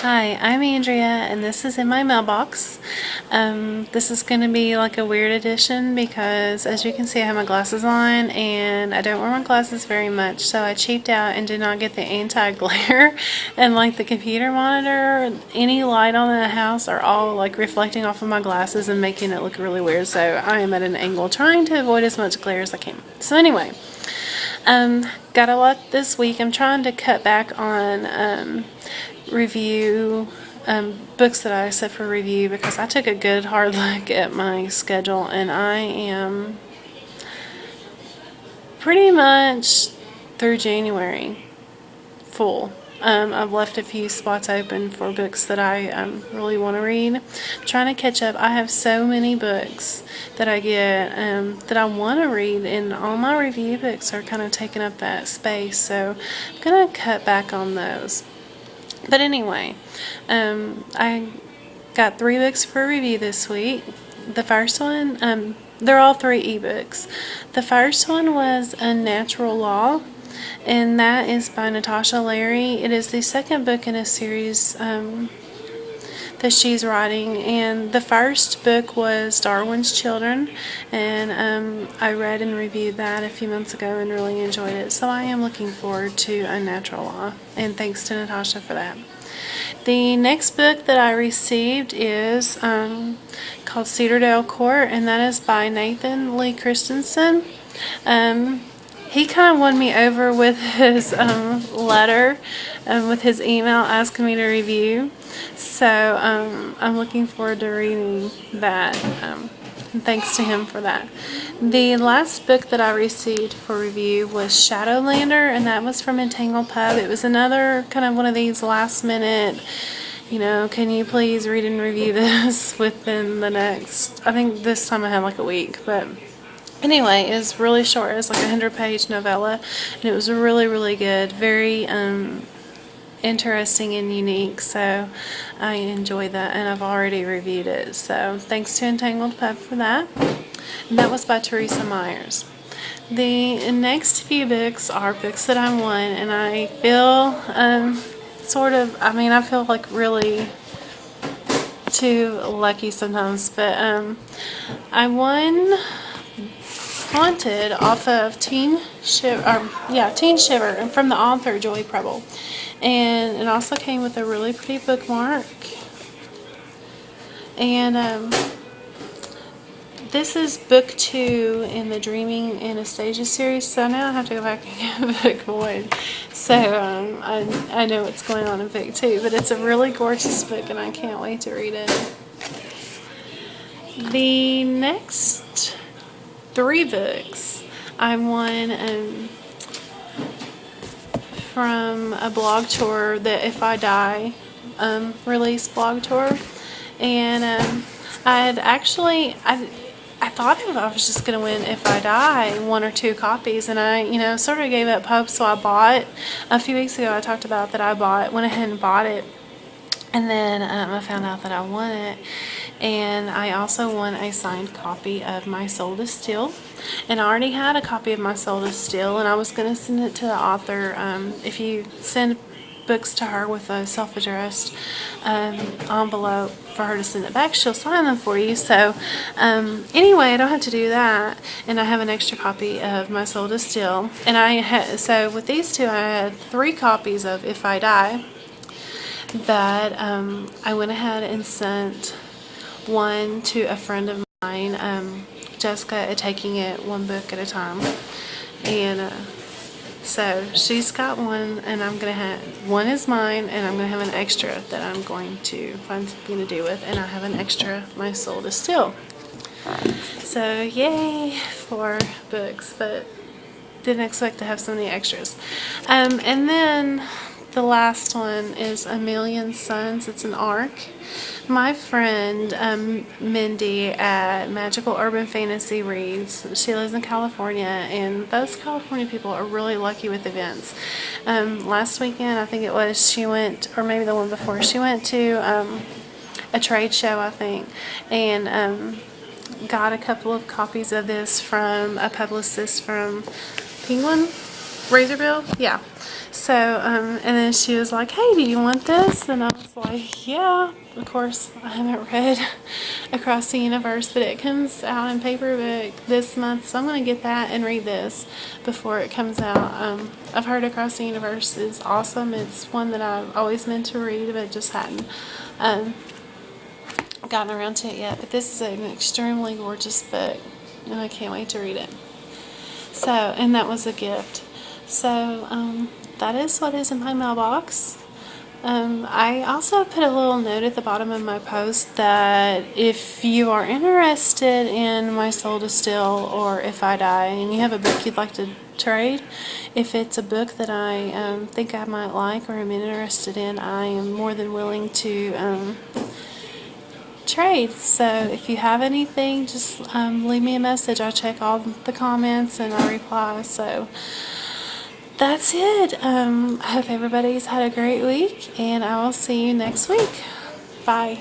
Hi, I'm Andrea, and this is in my mailbox. This is going to be like a weird edition because, as you can see, I have my glasses on, and I don't wear my glasses very much, so I cheaped out and did not get the anti-glare. And like the computer monitor, any light on the house are all like reflecting off of my glasses and making it look really weird. So I am at an angle trying to avoid as much glare as I can. So anyway. Got a lot this week. I'm trying to cut back on review books that I set for review because I took a good hard look at my schedule and I am pretty much through January full. I've left a few spots open for books that I really want to read. I'm trying to catch up. I have so many books that I get that I want to read, and all my review books are kind of taking up that space, so I'm going to cut back on those. But anyway, I got 3 books for review this week. The first one, they're all 3 ebooks. The first one was Unnatural Law, and that is by Natasha Larry. It is the second book in a series that she's writing, and the first book was Darwin's Children, and I read and reviewed that a few months ago and really enjoyed it, so I am looking forward to Unnatural Law, and thanks to Natasha for that. The next book that I received is called Cedardale Court, and that is by Nathan Lee Christensen. He kind of won me over with his letter, with his email asking me to review. So I'm looking forward to reading that. And thanks to him for that. The last book that I received for review was Shadowlander, and that was from Entangled Pub. It was another kind of one of these last minute, can you please read and review this within the next, I think this time I had like a week, but anyway, it was really short. It was like a 100-page novella, and it was really, really good. Very interesting and unique, so I enjoyed that, and I've already reviewed it. So thanks to Entangled Pub for that. And that was by Teresa Myers. The next few books are books that I won, and I feel I feel like really too lucky sometimes, but I won Haunted off of Teen Shiver, and from the author Joy Preble, and it also came with a really pretty bookmark. And this is book 2 in the Dreaming Anastasia series, so now I have to go back and get book 1. So I know what's going on in book 2, but it's a really gorgeous book, and I can't wait to read it. The next 3 books I won from a blog tour, the If I Die release blog tour, and I thought I was just going to win If I Die 1 or 2 copies, and I sort of gave up hope, so I bought, a few weeks ago I talked about that went ahead and bought it, and then I found out that I won it. And I also won a signed copy of My Soul to Steal, and I already had a copy of My Soul to Steal, and I was going to send it to the author. If you send books to her with a self-addressed envelope for her to send it back, she'll sign them for you. So anyway, I don't have to do that, and I have an extra copy of My Soul to Steal. And so with these 2, I had 3 copies of If I Die that I went ahead and sent one to a friend of mine, Jessica, taking it 1 book at a time, and so she's got one, and I'm gonna have one is mine, and I'm gonna have an extra that I'm going to find something to do with, and I have an extra My Soul to Steal. So yay for books, but didn't expect to have so many extras. And then the last one is A Million Suns. It's an ARC. My friend Mindy at Magical Urban Fantasy Reads, she lives in California, and those California people are really lucky with events. Last weekend, I think it was, she went, or maybe the one before, she went to a trade show, I think, and got a couple of copies of this from a publicist from Penguin razor bill? Yeah. So, and then she was like, hey, do you want this? And I was like, yeah. Of course, I haven't read Across the Universe, but it comes out in paperback this month, so I'm going to get that and read this before it comes out. I've heard Across the Universe is awesome. It's one that I've always meant to read, but just hadn't gotten around to it yet. But this is an extremely gorgeous book, and I can't wait to read it. So, and that was a gift. So, that is what is in my mailbox. I also put a little note at the bottom of my post that if you are interested in My Soul to Still or If I Die, and you have a book you'd like to trade, if it's a book that I think I might like or am interested in, I am more than willing to trade. So if you have anything, just leave me a message. I check all the comments and I reply. So that's it. I hope everybody's had a great week, and I will see you next week. Bye.